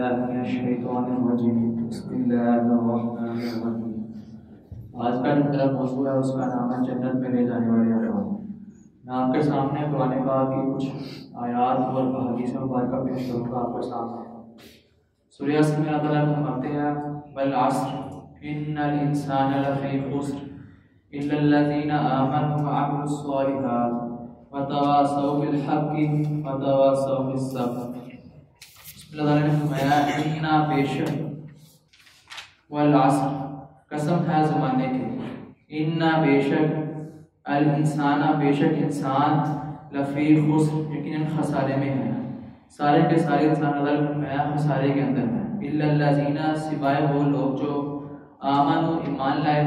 بالله من الشیطان الرجیم بسم اللہ الرحمن الرحیم۔ آج کا جو میرا موضوع ہے اس کا نام ہے جنت میں لے جانے والے احوال۔ میں آپ کے سامنے قرآن پاک کی کچھ آیات اور احادیث مبارکہ پیش کروں گا آپ کے سامنے۔ سورہ عصر میں اللہ تعالیٰ فرماتے ہیں والعصر ان الانسان لفی خسر الا الذین آمنوا وعملوا الصالحات وتواصوا بالحق وتواصوا بالصبر۔ اللہ تعالیٰ نے فرمایا انا بے شک والعصر قسم ہے زمانے کی، انا بے شک الانسان بے شک انسان لفی خسر یقیناً خسارے میں ہے، سارے کے سارے انسان اللہ نے فرمایا خسارے کے اندر ہے، الا الذین سوائے وہ لوگ جو آمنوا ایمان لائے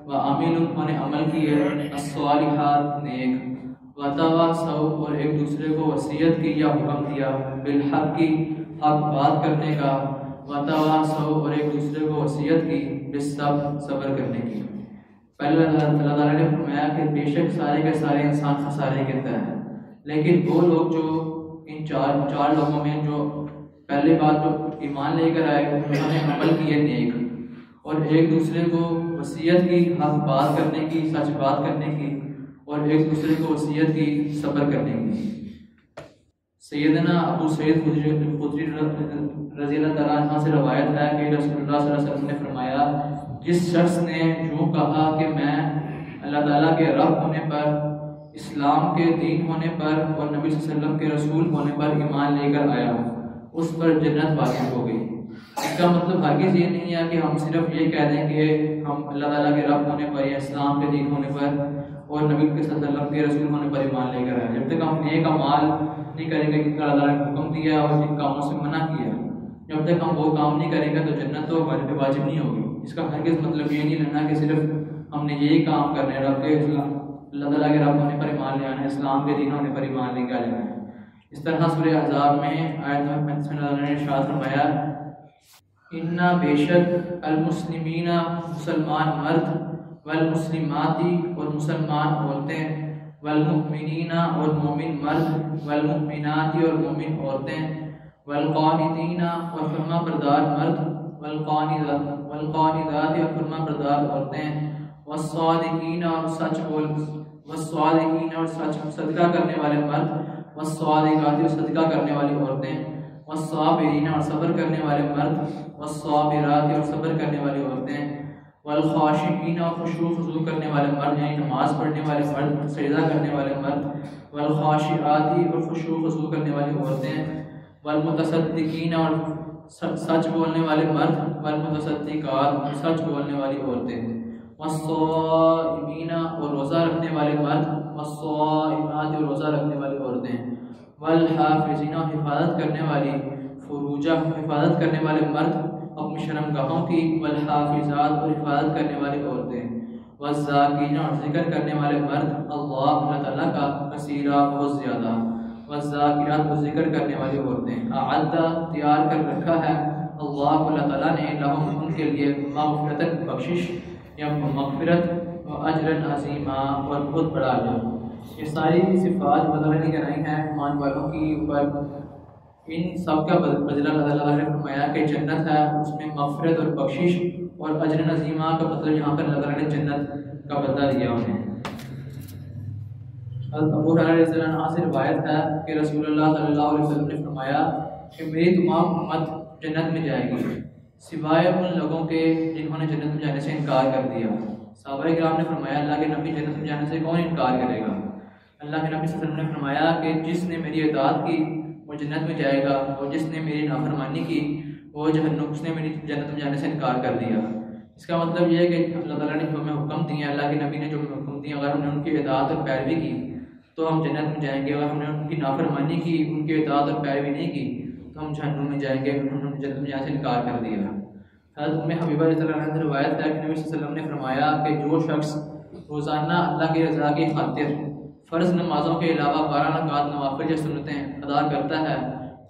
وعملوا انہوں نے عمل کیے الصالحات نیک وتواصوا اور ایک دوسرے کو وصیت کی یا حکم دیا بالحق کی حق بات کرنے کا وتواصوا اور ایک دوسرے کو وصیت کی بالصبر صبر کرنے کی۔ پہلے اللہ تعالیٰ نے فرمایا کہ بے شک سارے کے سارے انسان خسارے کے اندر ہیں، لیکن وہ لوگ جو ان چار لوگوں میں جو پہلی بات جو ایمان لے کر آئے انہوں نے عمل کیے نیک اور ایک دوسرے کو وصیت کی حق بات کرنے کی سچ بات کرنے کی اور ایک دوسرے کو وصیت کی صبر کرنے کی۔ سیدنا ابو سعید خدری رضی اللہ تعالیٰ عنہ سے روایت ہے کہ رسول اللہ صلی اللہ علیہ وسلم نے فرمایا جس شخص نے یوں کہا کہ میں اللہ تعالیٰ کے رب ہونے پر، اسلام کے دین ہونے پر اور نبی صلی اللہ علیہ وسلم کے رسول ہونے پر ایمان لے کر آیا اس پر جنت واجب ہو گئی۔ اس کا مطلب ہرگز یہ نہیں ہے کہ ہم صرف یہ کہہ دیں کہ ہم اللہ تعالیٰ کے رب ہونے پر یا اسلام کے دین ہونے پر اور نبی صلی اللہ علیہ وسلم کے رسول ہونے پر ایمان لے کر آئے۔ جب تک ہم نیک اعمال نہیں کریں گے کہ اللہ تعالیٰ نے حکم دیا اور جن کاموں سے منع کیا، جب تک ہم وہ کام نہیں کریں گے تو جنت تو واجب نہیں ہوگی۔ اس کا ہرگز مطلب یہ نہیں لینا کہ صرف ہم نے یہی کام کرنے ہیں، رب کے اللہ تعالیٰ کے رب ہونے پر ایمان لے آنا ہے، اسلام کے دین ہونے پر ایمان لے کے آ جانا ہے۔ اس طرح سورہ احزاب میں آیت نمبر 35 میں اللہ نے ارشاد فرمایا انا بے شک المسلمین مسلمان مرد والمسلمات اور مسلمان عورتیں والمؤمنین اور مومن مرد والمؤمنات اور مومن عورتیں والقانتین اور فرما بردار مرد والقانتات اور فرما بردار عورتیں والصادقین اور سچ صدقہ کرنے والے مرد والصادقات اور صدقہ کرنے والی عورتیں والصابرین اور صبر کرنے والے مرد والصابرات اور صبر کرنے والی عورتیں والخاشعین اور خشوع خضوع کرنے والے مرد یعنی نماز پڑھنے والے مرد، سجدہ کرنے والے مرد والخاشعات اور خشوع خضوع کرنے والی عورتیں والمتصدقین اور سچ بولنے والے مرد والمتصدقات اور سچ بولنے والی عورتیں والصائمین اور روزہ رکھنے والے مرد والصائمات اور روزہ رکھنے والی عورتیں والحافظین اور حفاظت کرنے والی فروجہ حفاظت کرنے والے مرد اپنی شرم گاہوں کی والحافظات اور حفاظت کرنے والی عورتیں والذاکرین اور ذکر کرنے والے مرد اللہ تعالیٰ کا کثیرہ بہت زیادہ والذاکرات اور ذکر کرنے والی عورتیں اعد تیار کر رکھا ہے اللہ تعالیٰ نے لہم ان کے لیے مغفرت بخشش یا مغفرت و اجر عظیمہ اور بہت بڑا اجر۔ یہ ساری صفات اللہ نے کرائی ہیں ایمان والوں کی اوپر، ان سب کا بدلہ اللہ تعالیٰ نے فرمایا کہ جنت ہے، اس میں مغفرت اور بخشش اور اجر عظیمہ کا مطلب یہاں پر اللہ تعالیٰ نے جنت کا بدلہ دیا انہیں۔ ابو ہریرہ رضی اللہ عنہ سے روایت ہے کہ رسول اللہ صلی اللہ علیہ وسلم نے فرمایا کہ میری تمام امت جنت میں جائے گی سوائے ان لوگوں کے جنہوں نے جنت میں جانے سے انکار کر دیا۔ صحابہ کرام نے فرمایا اللہ کے نبی جنت میں جانے سے کون انکار کرے گا؟ اللہ کے نبی صلی اللہ علیہ وسلم نے فرمایا کہ جس نے میری اطاعت کی وہ جنت میں جائے گا اور جس نے میری نافرمانی کی وہ جہنم، اس نے میری جنت میں جانے سے انکار کر دیا۔ اس کا مطلب یہ ہے کہ اللہ تعالیٰ نے جو ہمیں حکم دیے، اللہ کے نبی نے جو ہمیں حکم دیے، اگر ہم نے ان کی اطاعت اور پیروی کی تو ہم جنت میں جائیں گے، اگر ہم نے ان کی نافرمانی کی، ان کی اطاعت اور پیروی نہیں کی تو ہم جہنم میں جائیں گے، انہوں نے جنت میں جانے سے انکار کر دیا۔ حضرت ام حبیبہ رضی اللہ عنہا سے روایت ہے کہ نبی صلی اللہ علیہ وسلم نے فرمایا کہ جو شخص روزانہ اللہ کی رضا کی خاطر فرض نمازوں کے علاوہ 12 رکعات نوافل یا سنتیں ادا کرتا ہے،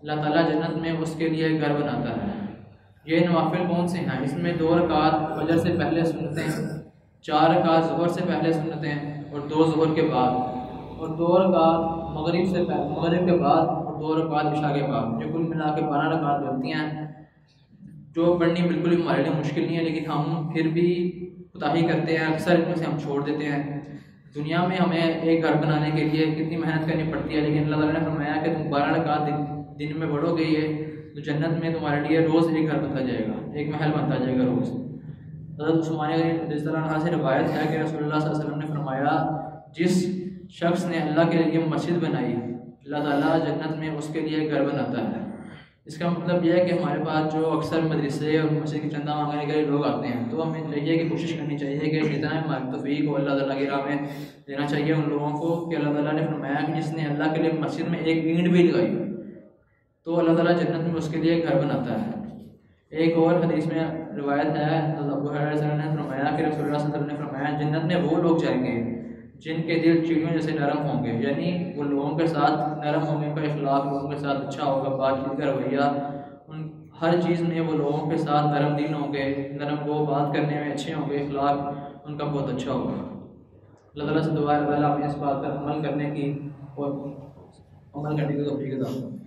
اللہ تعالیٰ جنت میں اس کے لیے گھر بناتا ہے۔ یہ نوافل کون سے ہیں؟ اس میں 2 رکعات فجر سے پہلے سنتیں، 4 رکعات ظہر سے پہلے سنتیں اور 2 ظہر کے بعد، اور 2 رکعات مغرب کے بعد اور 2 رکعات عشاء کے بعد، جو کل ملا کے 12 رکعات بنتی ہیں۔ جو پڑھنی بالکل بھی ہمارے لیے مشکل نہیں ہے، لیکن ہم پھر بھی کوتاہی کرتے ہیں، اکثر ان میں سے ہم چھوڑ دیتے ہیں۔ دنیا میں ہمیں ایک گھر بنانے کے لیے کتنی محنت کرنی پڑتی ہے، لیکن اللہ تعالیٰ نے فرمایا کہ تم 12 رکعات دن میں پڑھو گے یہ تو جنت میں تمہارے لیے روز ایک گھر بنتا جائے گا، ایک محل بنتا جائے گا روز۔ حضرت عثمان غنی رضی اللہ عنہ سے روایت ہے کہ رسول اللہ صلی اللہ علیہ وسلم نے فرمایا جس شخص نے اللہ کے لیے مسجد بنائی اللہ تعالیٰ جنت میں اس کے لیے ایک گھر بناتا ہے۔ اس کا مطلب یہ ہے کہ ہمارے پاس جو اکثر مدرسے اور مسجد کی چندہ مانگنے کے لیے لوگ آتے ہیں، تو ہمیں چاہیے کہ کوشش کرنی چاہیے کہ جتنا ہماری توفیق کو اللہ تعالیٰ کی راہ میں دینا چاہیے ان لوگوں کو، کہ اللہ تعالیٰ نے فرمایا کہ جس نے اللہ کے لیے مسجد میں ایک اینٹ بھی لگائی تو اللہ تعالیٰ جنت میں اس کے لیے گھر بناتا ہے۔ ایک اور حدیث میں روایت ہے، ابو ہریرہ نے فرمایا کہ رسول اللہ صلی اللہ علیہ وسلم نے فرمایا جنت میں وہ لوگ جائیں گے جن کے دل چڑیوں جیسے نرم ہوں گے، یعنی وہ لوگوں کے ساتھ نرم ہوں گے، ان کا اخلاق لوگوں کے ساتھ اچھا ہوگا، بات چیت کا رویہ ان ہر چیز میں وہ لوگوں کے ساتھ نرم دل ہوں گے، نرم وہ بات کرنے میں اچھے ہوں گے، اخلاق ان کا بہت اچھا ہوگا۔ اللہ تعالیٰ سے دعا ہے اللہ تعالیٰ ہمیں اس بات پر عمل کرنے کی اور عمل کرنے کی توفیق عطا فرمائے۔